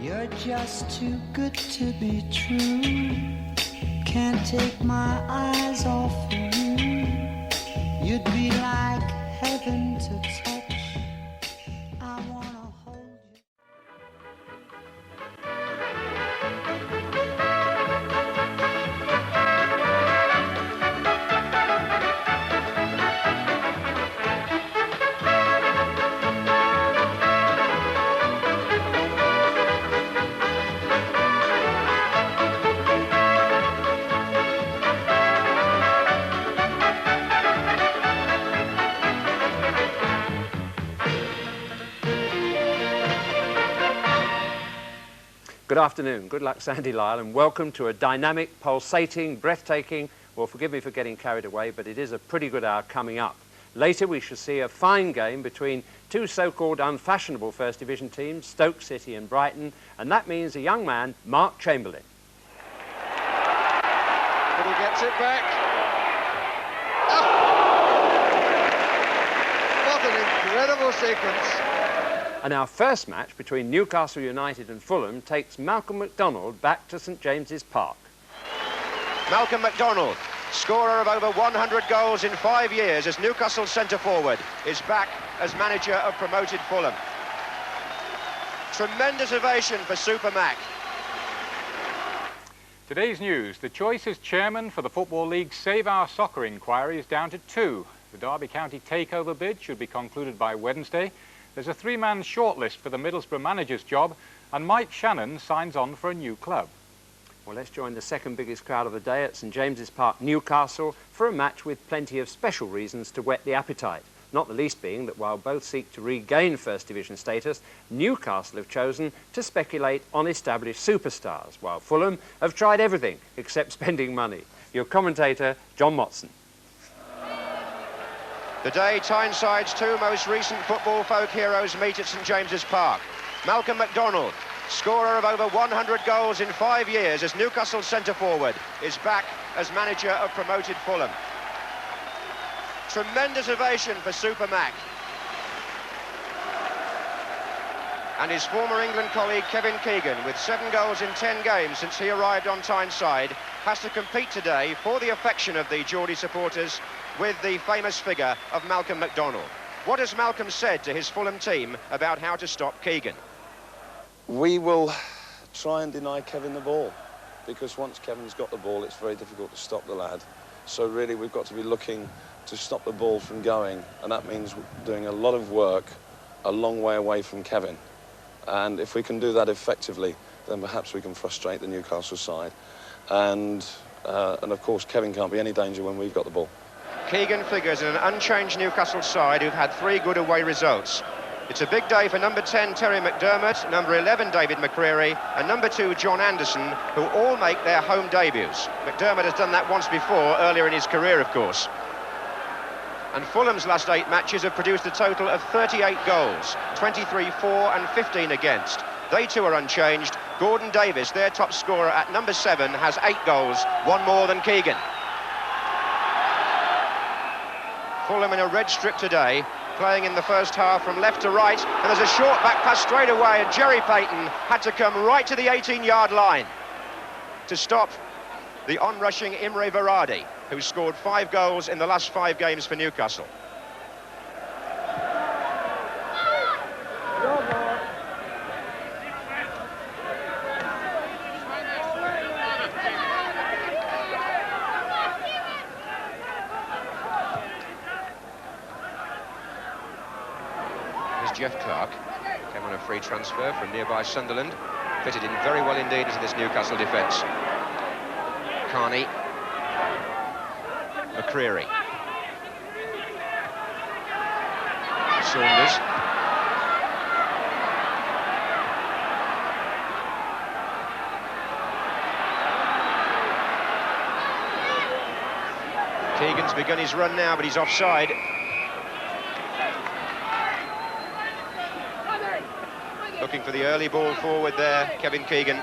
You're just too good to be true. Can't take my eyes off of you. You'd be like heaven to touch. I wanna hold you. Good afternoon, good luck Sandy Lyle, and welcome to a dynamic, pulsating, breathtaking, well, forgive me for getting carried away, but it is a pretty good hour coming up. Later we shall see a fine game between two so-called unfashionable First Division teams, Stoke City and Brighton, and that means a young man, Mark Chamberlain. But he gets it back. Oh! What an incredible sequence. And our first match between Newcastle United and Fulham takes Malcolm McDonald back to St James's Park. Malcolm McDonald, scorer of over 100 goals in 5 years as Newcastle centre-forward, is back as manager of promoted Fulham. Tremendous ovation for Super Mac. Today's news, the choice as chairman for the Football League's Save Our Soccer inquiry is down to 2. The Derby County takeover bid should be concluded by Wednesday. There's a 3-man shortlist for the Middlesbrough manager's job, and Mike Shannon signs on for a new club. Well, let's join the second biggest crowd of the day at St James's Park, Newcastle, for a match with plenty of special reasons to whet the appetite. Not the least being that while both seek to regain First Division status, Newcastle have chosen to speculate on established superstars, while Fulham have tried everything except spending money. Your commentator, John Motson. The day Tyneside's two most recent football folk heroes meet at St James's Park. Malcolm McDonald, scorer of over 100 goals in 5 years as Newcastle centre-forward, is back as manager of promoted Fulham. Tremendous ovation for Super Mac. And his former England colleague Kevin Keegan, with 7 goals in 10 games since he arrived on Tyneside, has to compete today for the affection of the Geordie supporters with the famous figure of Malcolm McDonald. What has Malcolm said to his Fulham team about how to stop Keegan? We will try and deny Kevin the ball, because once Kevin's got the ball, it's very difficult to stop the lad. So really, we've got to be looking to stop the ball from going, and that means doing a lot of work a long way away from Kevin. And if we can do that effectively, then perhaps we can frustrate the Newcastle side. And of course, Kevin can't be any danger when we've got the ball. Keegan figures in an unchanged Newcastle side who've had 3 good away results. It's a big day for number 10, Terry McDermott, number 11, David McCreary, and number 2, John Anderson, who all make their home debuts. McDermott has done that once before, earlier in his career, of course. And Fulham's last 8 matches have produced a total of 38 goals, 23 for and 15 against. They too are unchanged. Gordon Davis, their top scorer at number 7, has 8 goals, 1 more than Keegan. Fulham in a red strip today, playing in the first half from left to right, and there's a short back pass straight away, and Jerry Payton had to come right to the 18-yard line to stop the on-rushing Imre Varadi, who scored 5 goals in the last 5 games for Newcastle. Jeff Clark came on a free transfer from nearby Sunderland, fitted in very well indeed into this Newcastle defence. Carney, McCreary, Saunders, Keegan's begun his run now, but he's offside. Looking for the early ball forward there, Kevin Keegan.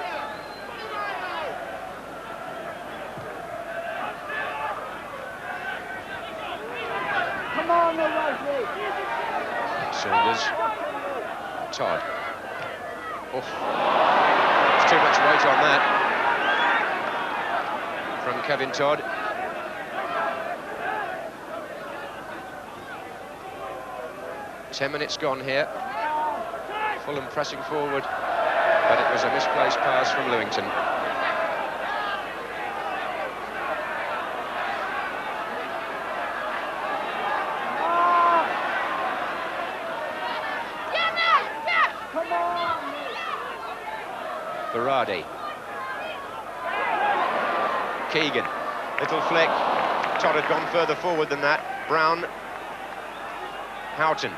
Come on, Wesley. Saunders. Todd. Oh. too much weight on that from Kevin Todd. Ten minutes gone here. Fulham pressing forward, but it was a misplaced pass from Lewington. Berardi. Keegan. Little flick. Todd had gone further forward than that. Brown. Houghton.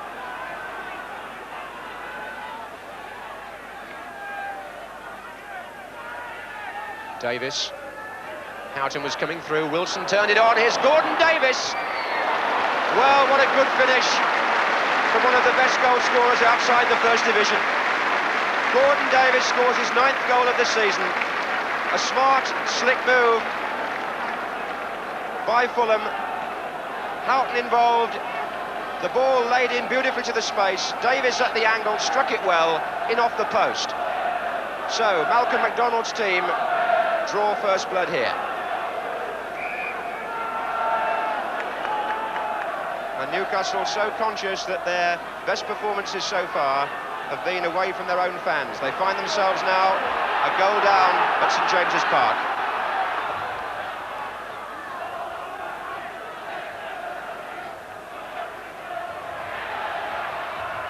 Davis. Houghton was coming through. Wilson turned it on. Here's Gordon Davis. Well, what a good finish from one of the best goal scorers outside the First Division. Gordon Davis scores his 9th goal of the season. A smart, slick move by Fulham. Houghton involved. The ball laid in beautifully to the space. Davis at the angle, struck it well, in off the post. So, Malcolm MacDonald's team draw first blood here. And Newcastle so conscious that their best performances so far have been away from their own fans. They find themselves now a goal down at St James's Park.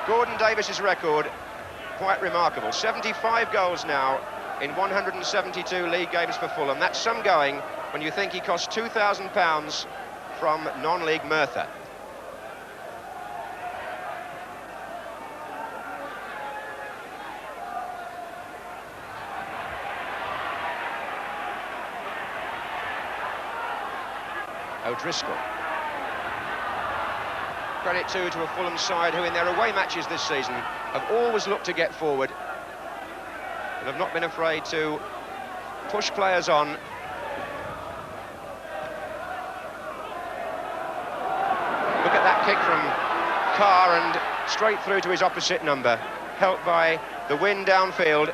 Gordon Davis's record, quite remarkable. 75 goals now in 172 league games for Fulham. That's some going when you think he cost £2,000 from non-league Merthyr. O'Driscoll. Credit too to a Fulham side who in their away matches this season have always looked to get forward and have not been afraid to push players on. Look at that kick from Carr and straight through to his opposite number, helped by the wind downfield.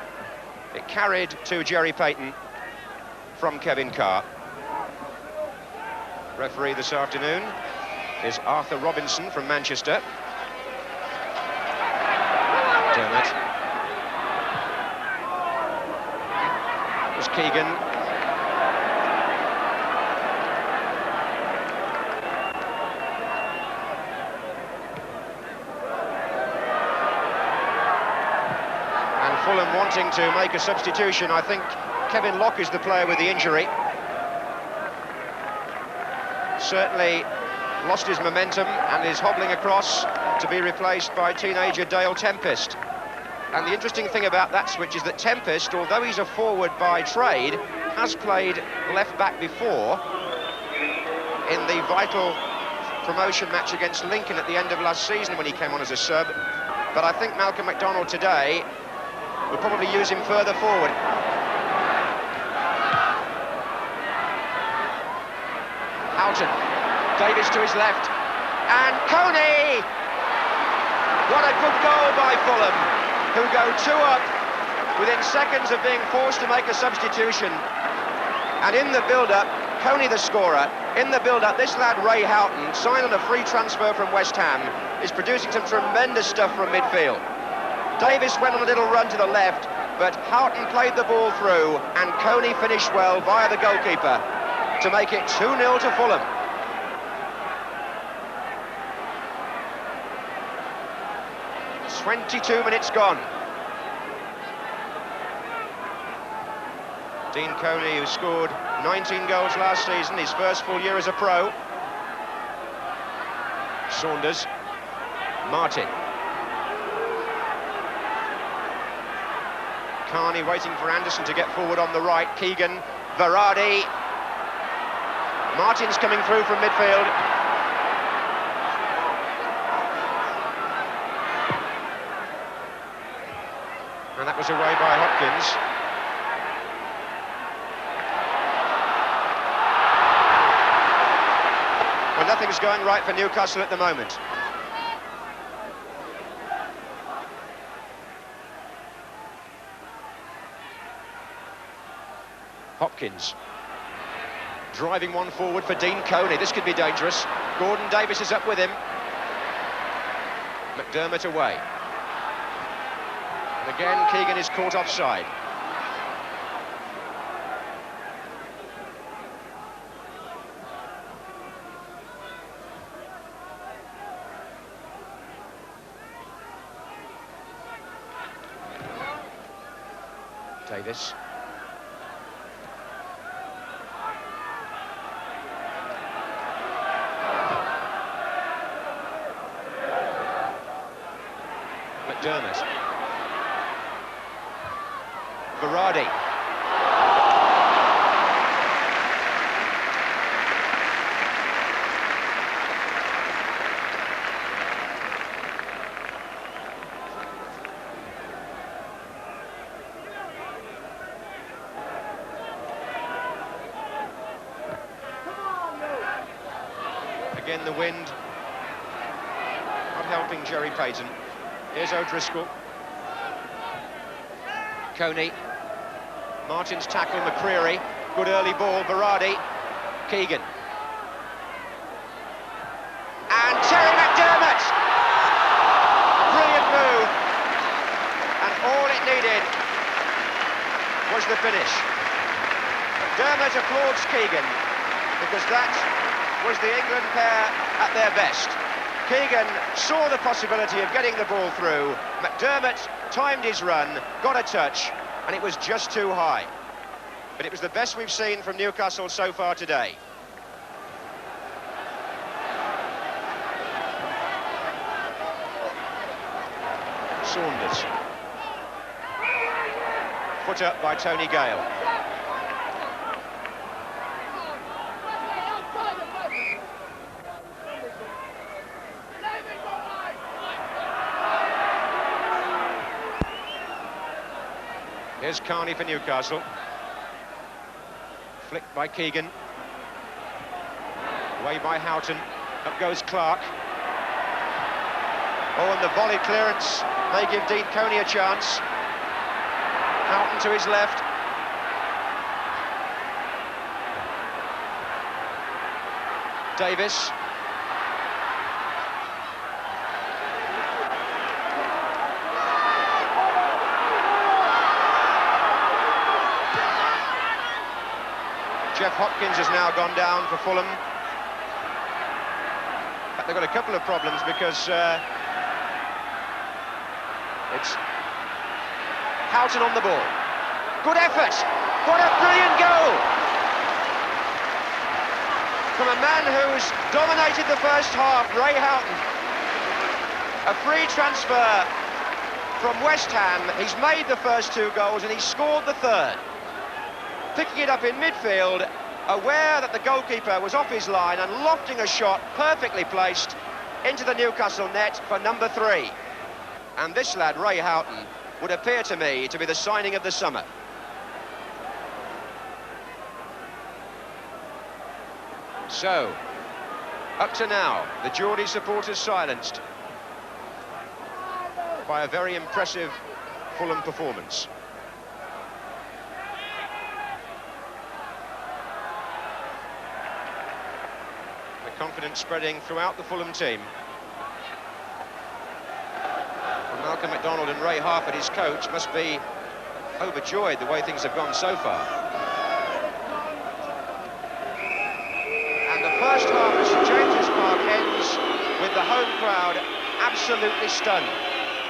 It carried to Jerry Payton from Kevin Carr. Referee this afternoon is Arthur Robinson from Manchester. Dermot. It was Keegan. And Fulham wanting to make a substitution. I think Kevin Locke is the player with the injury. Certainly lost his momentum and is hobbling across to be replaced by teenager Dale Tempest. And the interesting thing about that switch is that Tempest, although he's a forward by trade, has played left back before in the vital promotion match against Lincoln at the end of last season when he came on as a sub. But I think Malcolm MacDonald today will probably use him further forward. Houghton, Davis to his left, and Coney! What a good goal by Fulham, who go 2 up within seconds of being forced to make a substitution. And in the build-up, Coney the scorer, in the build-up, this lad Ray Houghton, signed on a free transfer from West Ham, is producing some tremendous stuff from midfield. Davis went on a little run to the left, but Houghton played the ball through, and Coney finished well via the goalkeeper to make it 2-0 to Fulham. It's 22 minutes gone. Dean Coney, who scored 19 goals last season, his first full year as a pro. Saunders, Martin. Carney waiting for Anderson to get forward on the right. Keegan, Berardi. Martin's coming through from midfield. And that was away by Hopkins. Well, nothing's going right for Newcastle at the moment. Hopkins. Driving one forward for Dean Coney. This could be dangerous. Gordon Davis is up with him. McDermott away. And again, Keegan is caught offside. Davis. McDermott. Berardi. Again, the wind not helping Jerry Payton. Here's O'Driscoll. Coney. Martin's tackle, McCreary. Good early ball, Berardi. Keegan. And Terry McDermott! Brilliant move. And all it needed was the finish. McDermott applauds Keegan because that was the England pair at their best. Keegan saw the possibility of getting the ball through. McDermott timed his run, got a touch, and it was just too high. But it was the best we've seen from Newcastle so far today. Saunders. Put up by Tony Gale. Here's Carney for Newcastle. Flicked by Keegan. Away by Houghton. Up goes Clark. Oh, and the volley clearance may give Dean Coney a chance. Houghton to his left. Davis. Jeff Hopkins has now gone down for Fulham. But they've got a couple of problems because it's Houghton on the ball. Good effort! What a brilliant goal! From a man who's dominated the first half, Ray Houghton. A free transfer from West Ham. He's made the first two goals and he's scored the third. Picking it up in midfield, aware that the goalkeeper was off his line and lofting a shot perfectly placed into the Newcastle net for number 3. And this lad, Ray Houghton, would appear to me to be the signing of the summer. So, up to now, the Geordie supporters silenced by a very impressive Fulham performance. Confidence spreading throughout the Fulham team. Well, Malcolm MacDonald and Ray Harford, his coach, must be overjoyed the way things have gone so far. And the first half at St James's Park ends with the home crowd absolutely stunned.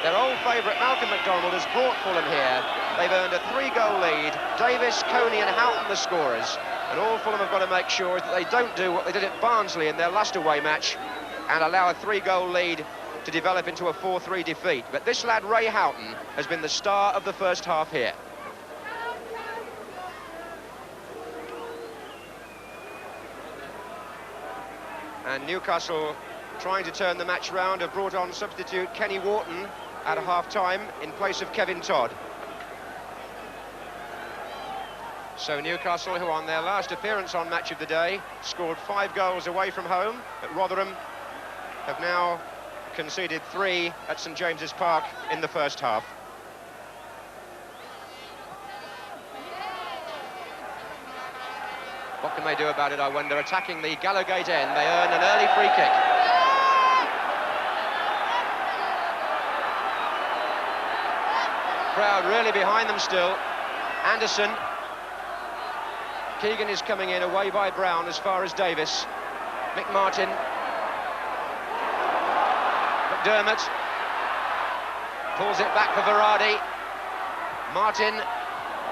Their old favourite Malcolm MacDonald has brought Fulham here. They've earned a 3-goal lead. Davis, Coney and Houghton the scorers. And all Fulham have got to make sure is that they don't do what they did at Barnsley in their last away match and allow a 3-goal lead to develop into a 4-3 defeat. But this lad, Ray Houghton, has been the star of the first half here. And Newcastle, trying to turn the match round, have brought on substitute Kenny Wharton at half-time in place of Kevin Todd. So Newcastle, who on their last appearance on Match of the Day scored 5 goals away from home at Rotherham, have now conceded 3 at St James's Park in the first half. What can they do about it, I wonder? Attacking the Gallowgate end, they earn an early free kick. Crowd really behind them still. Anderson. Keegan is coming in, away by Brown as far as Davis. McMartin. McDermott. Pulls it back for Verratti. Martin.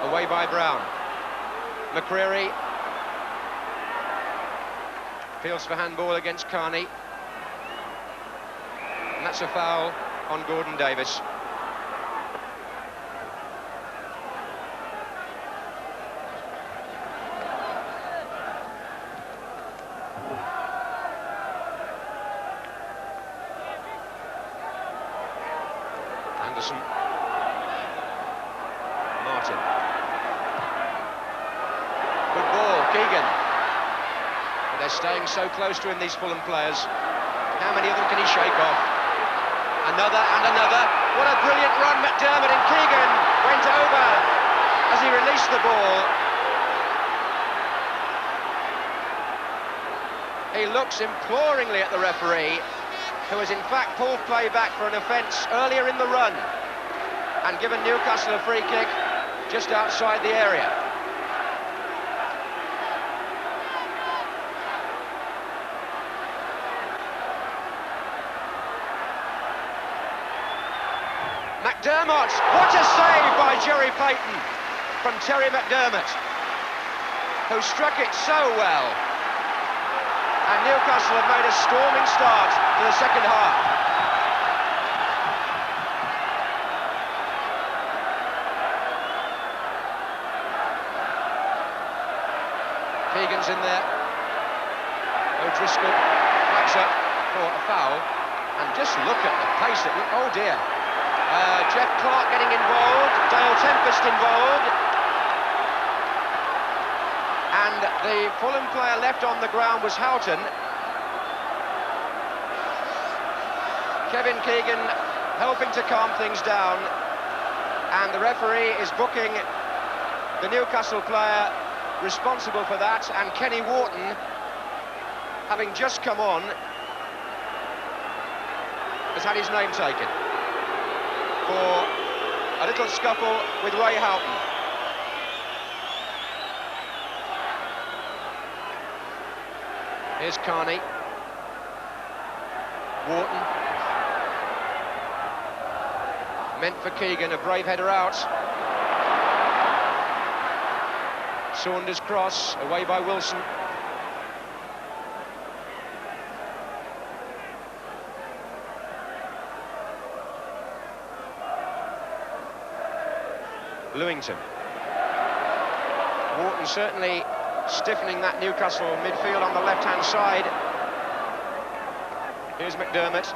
Away by Brown. McCreary. Appeals for handball against Carney. And that's a foul on Gordon Davis. Anderson. Martin. Good ball, Keegan. But they're staying so close to him, these Fulham players. How many of them can he shake off? Another and another. What a brilliant run, McDermott, and Keegan went over as he released the ball. He looks imploringly at the referee, who has in fact pulled play back for an offence earlier in the run and given Newcastle a free kick just outside the area. McDermott, what a save by Jerry Payton from Terry McDermott, who struck it so well. And Newcastle have made a storming start to the second half. Keegan's in there. O'Driscoll backs up for a foul. And just look at the pace that... Oh dear. Jeff Clark getting involved. Dale Tempest involved. And the Fulham player left on the ground was Houghton. Kevin Keegan helping to calm things down. And the referee is booking the Newcastle player responsible for that. And Kenny Wharton, having just come on, has had his name taken for a little scuffle with Ray Houghton. Here's Carney. Wharton. Meant for Keegan, a brave header out. Saunders cross, away by Wilson. Lewington. Wharton certainly stiffening that Newcastle midfield on the left-hand side. Here's McDermott.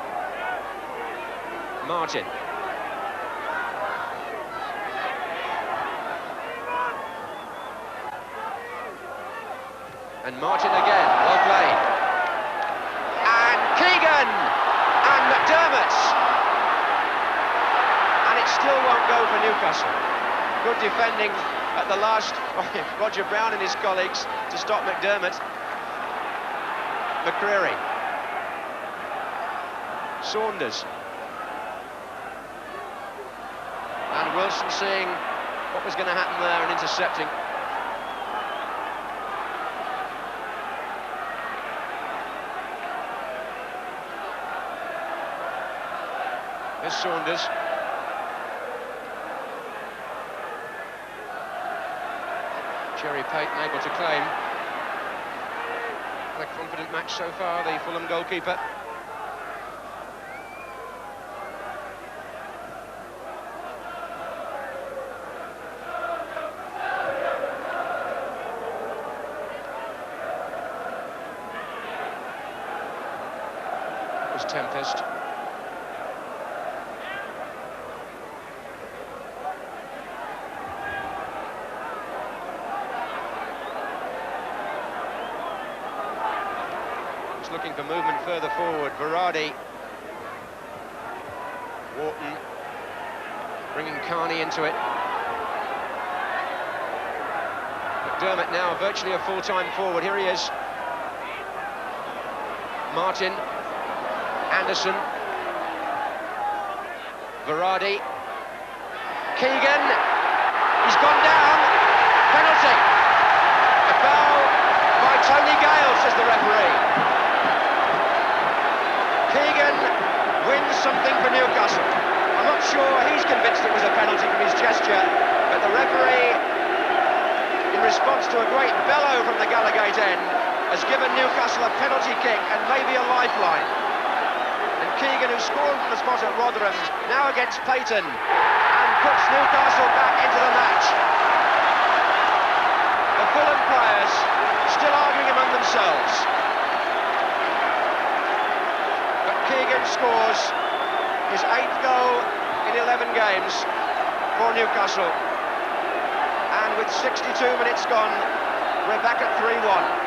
Martin. And Martin again, well played. And Keegan! And McDermott! And it still won't go for Newcastle. Good defending at the last, Roger Brown and his colleagues to stop McDermott. McCreary. Saunders. And Wilson seeing what was going to happen there and intercepting. There's Saunders. Jerry Payton able to claim. What a confident match so far, the Fulham goalkeeper. It was Tempest. Looking for movement further forward. Verratti. Wharton bringing Carney into it. McDermott now virtually a full-time forward. Here he is. Martin, Anderson, Verratti, Keegan, he's gone down, penalty. A foul by Tony Gale, says the referee. Keegan wins something for Newcastle. I'm not sure he's convinced it was a penalty from his gesture, but the referee, in response to a great bellow from the Gallowgate end, has given Newcastle a penalty kick and maybe a lifeline. And Keegan, who scored from the spot at Rotherham, now against Payton, and puts Newcastle back into the match. The Fulham players still arguing among themselves. But Keegan scores his 8th goal in 11 games for Newcastle. And with 62 minutes gone, we're back at 3-1.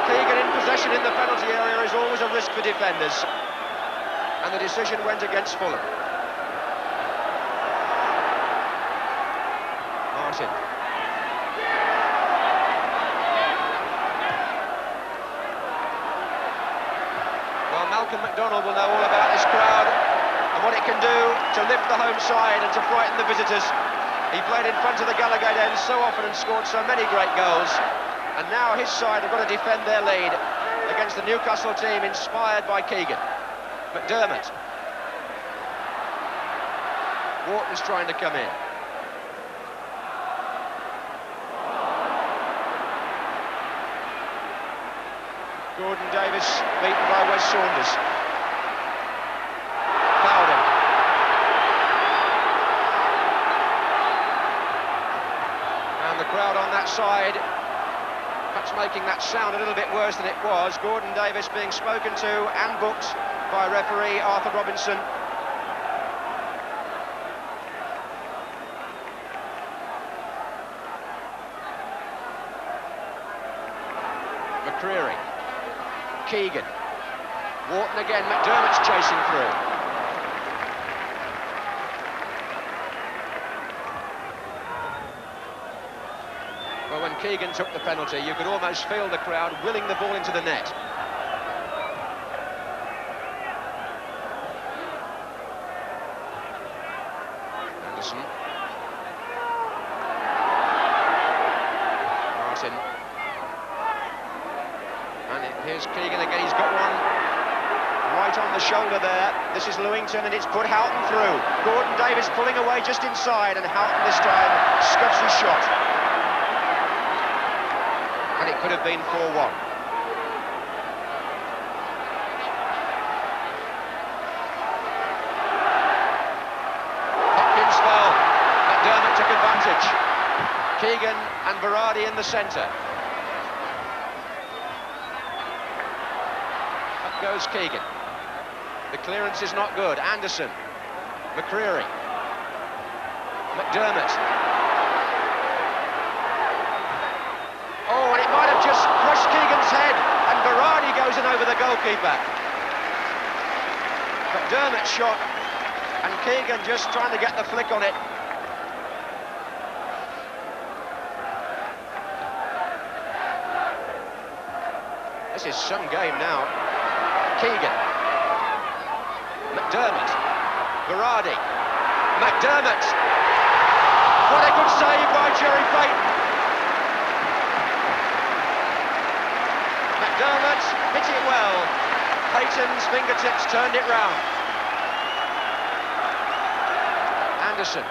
Keegan in possession in the penalty area is always a risk for defenders, and the decision went against Fulham. Martin. Well, Malcolm McDonald will know all about this crowd and what it can do to lift the home side and to frighten the visitors. He played in front of the Gallowgate end so often and scored so many great goals. And now his side have got to defend their lead against the Newcastle team inspired by Keegan. McDermott. Wharton's trying to come in. Gordon Davis beaten by Wes Saunders. Fouled him. And the crowd on that side making that sound a little bit worse than it was. Gordon Davis being spoken to and booked by referee Arthur Robinson. McCreary, Keegan, Wharton again, McDermott's chasing through. Well, when Keegan took the penalty, you could almost feel the crowd willing the ball into the net. Anderson. Martin. And here's Keegan again, he's got one right on the shoulder there. This is Lewington, and it's put Houghton through. Gordon Davis pulling away just inside, and Houghton this time scuffs his shot. And it could have been 4-1. Hopkins fell. McDermott took advantage. Keegan and Verratti in the centre. Up goes Keegan. The clearance is not good. Anderson. McCreary. McDermott. Oh, and it might have just crushed Keegan's head, and Verratti goes in over the goalkeeper. McDermott's shot, and Keegan just trying to get the flick on it. This is some game now. Keegan. McDermott. Verratti. McDermott. What a good save by Jerry Payton. McDermott hit it well. Payton's fingertips turned it round. Anderson.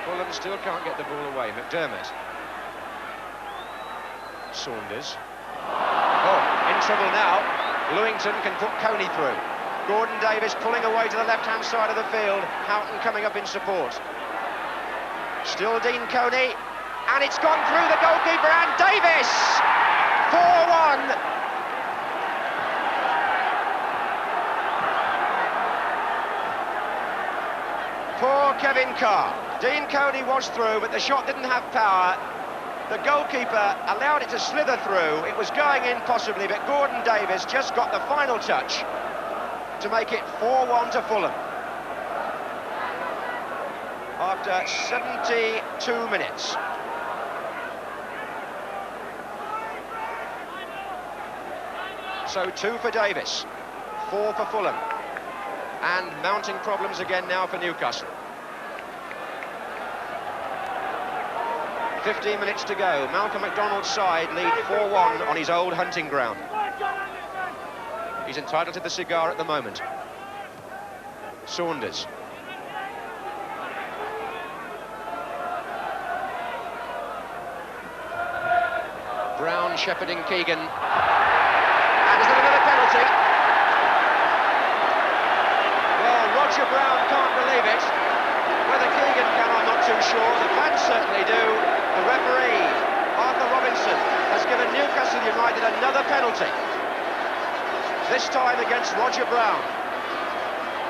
Fulham still can't get the ball away. McDermott. Saunders. Oh, in trouble now. Lewington can put Coney through. Gordon Davis pulling away to the left-hand side of the field. Houghton coming up in support. Still Dean Coney, and it's gone through the goalkeeper, and Davis! 4-1. Poor Kevin Carr. Dean Coney was through, but the shot didn't have power. The goalkeeper allowed it to slither through. It was going in possibly, but Gordon Davis just got the final touch to make it 4-1 to Fulham. After 72 minutes. So 2 for Davis, 4 for Fulham. And mounting problems again now for Newcastle. 15 minutes to go. Malcolm McDonald's side lead 4-1 on his old hunting ground. He's entitled to the cigar at the moment. Saunders. Brown shepherding Keegan. And is there another penalty? Well, Roger Brown can't believe it. Whether Keegan can, I'm not too sure. The fans certainly do. The referee, Arthur Robinson, has given Newcastle United another penalty. This time against Roger Brown.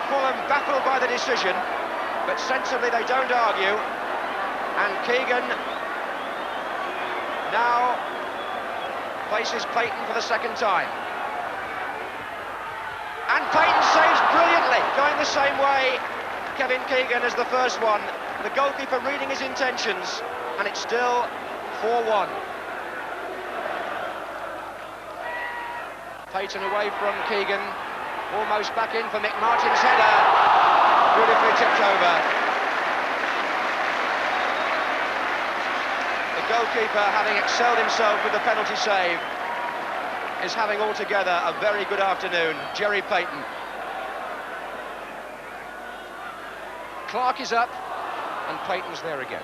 Fulham baffled by the decision, but sensibly they don't argue. And Keegan now faces Payton for the second time. And Payton saves brilliantly, going the same way, Kevin Keegan, as the first one. The goalkeeper reading his intentions, and it's still 4-1. Payton away from Keegan, almost back in for Mick Martin's header, beautifully tipped over. The goalkeeper, having excelled himself with the penalty save, is having altogether a very good afternoon. Jerry Payton. Clark is up, and Payton's there again.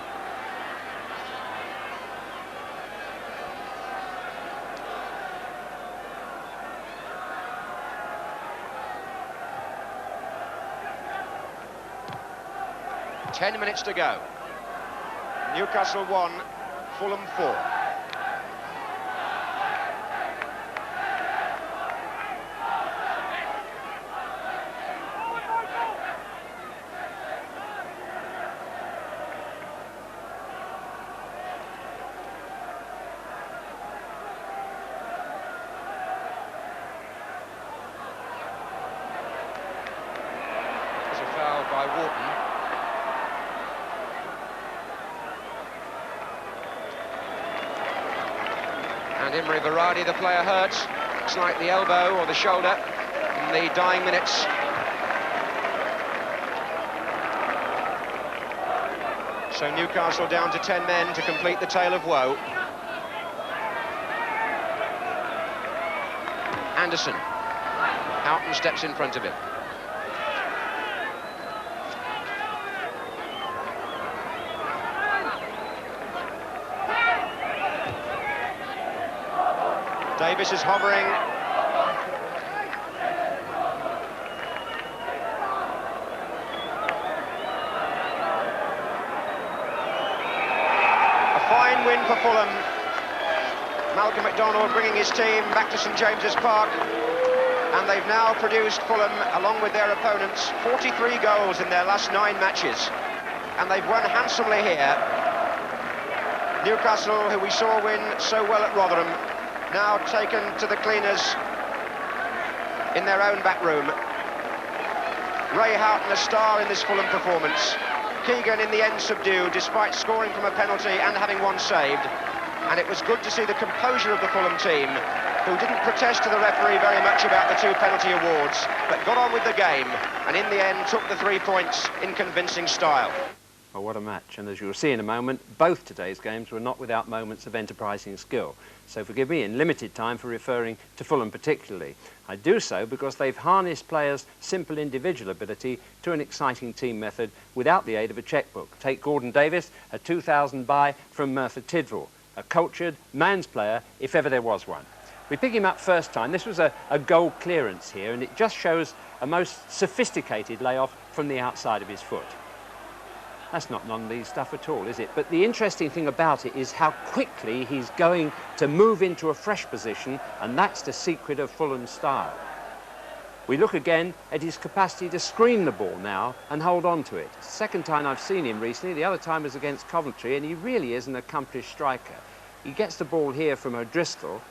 Ten minutes to go. Newcastle 1, Fulham 4. There's a foul by Wharton. And Imre Varadi, the player, hurt. Looks like the elbow or the shoulder in the dying minutes. So Newcastle down to 10 men to complete the tale of woe. Anderson. Houghton steps in front of him. Davis is hovering. A fine win for Fulham. Malcolm McDonald bringing his team back to St James's Park. And they've now produced, Fulham, along with their opponents, 43 goals in their last 9 matches. And they've won handsomely here. Newcastle, who we saw win so well at Rotherham, now taken to the cleaners in their own back room. Ray Houghton, a star in this Fulham performance. Keegan in the end subdued, despite scoring from a penalty and having one saved. And it was good to see the composure of the Fulham team, who didn't protest to the referee very much about the 2 penalty awards, but got on with the game, and in the end took the 3 points in convincing style. Oh, what a match, and as you'll see in a moment, both today's games were not without moments of enterprising skill. So forgive me in limited time for referring to Fulham particularly. I do so because they've harnessed players' simple individual ability to an exciting team method without the aid of a chequebook. Take Gordon Davis, a 2000 buy from Merthyr Tydfil, a cultured man's player if ever there was one. We pick him up first time. This was a goal clearance here, and it just shows a most sophisticated layoff from the outside of his foot. That's not non-league stuff at all, is it? But the interesting thing about it is how quickly he's going to move into a fresh position, and that's the secret of Fulham's style. We look again at his capacity to screen the ball now and hold on to it. Second time I've seen him recently, the other time was against Coventry, and he really is an accomplished striker. He gets the ball here from O'Driscoll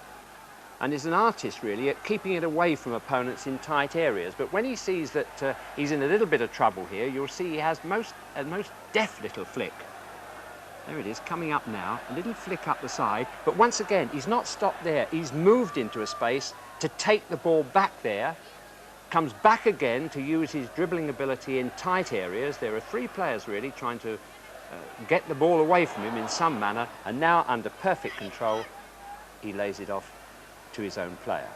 and is an artist really at keeping it away from opponents in tight areas. But when he sees that he's in a little bit of trouble here, you'll see he has a most deft little flick. There it is, coming up now, a little flick up the side. But once again, he's not stopped there. He's moved into a space to take the ball back there, comes back again to use his dribbling ability in tight areas. There are three players really trying to get the ball away from him in some manner, and now under perfect control, he lays it off to his own player.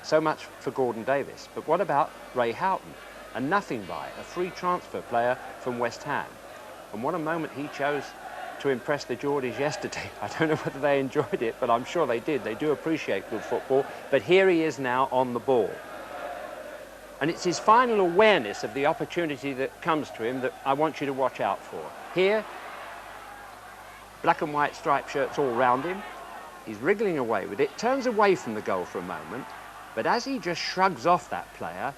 So much for Gordon Davis. But what about Ray Houghton? A nothing buy, a free transfer player from West Ham. And what a moment he chose to impress the Geordies yesterday. I don't know whether they enjoyed it, but I'm sure they did. They do appreciate good football. But here he is now on the ball. And it's his final awareness of the opportunity that comes to him that I want you to watch out for. Here, black and white striped shirts all round him. He's wriggling away with it, turns away from the goal for a moment, but as he just shrugs off that player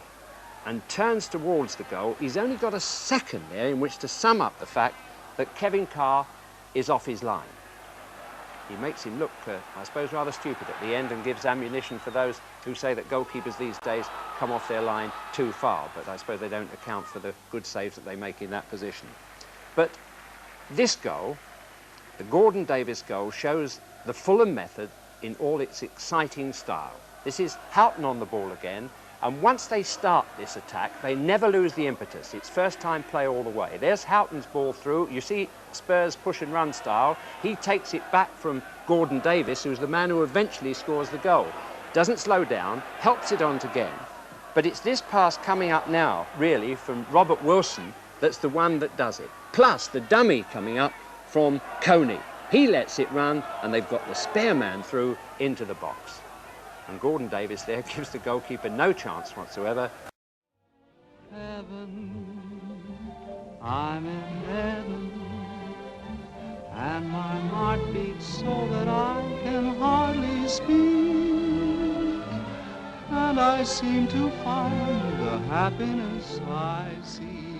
and turns towards the goal, he's only got a second there in which to sum up the fact that Kevin Carr is off his line. He makes him look, I suppose, rather stupid at the end and gives ammunition for those who say that goalkeepers these days come off their line too far, but I suppose they don't account for the good saves that they make in that position. But this goal, the Gordon Davis goal, shows the Fulham method in all its exciting style. This is Houghton on the ball again, and once they start this attack, they never lose the impetus. It's first time play all the way. There's Houghton's ball through. You see Spurs push and run style. He takes it back from Gordon Davis, who's the man who eventually scores the goal. Doesn't slow down, helps it on again. But it's this pass coming up now, really, from Robert Wilson, that's the one that does it. Plus the dummy coming up from Coney. He lets it run, and they've got the spare man through into the box. And Gordon Davis there gives the goalkeeper no chance whatsoever. Heaven, I'm in heaven, and my heart beats so that I can hardly speak, and I seem to find the happiness I seek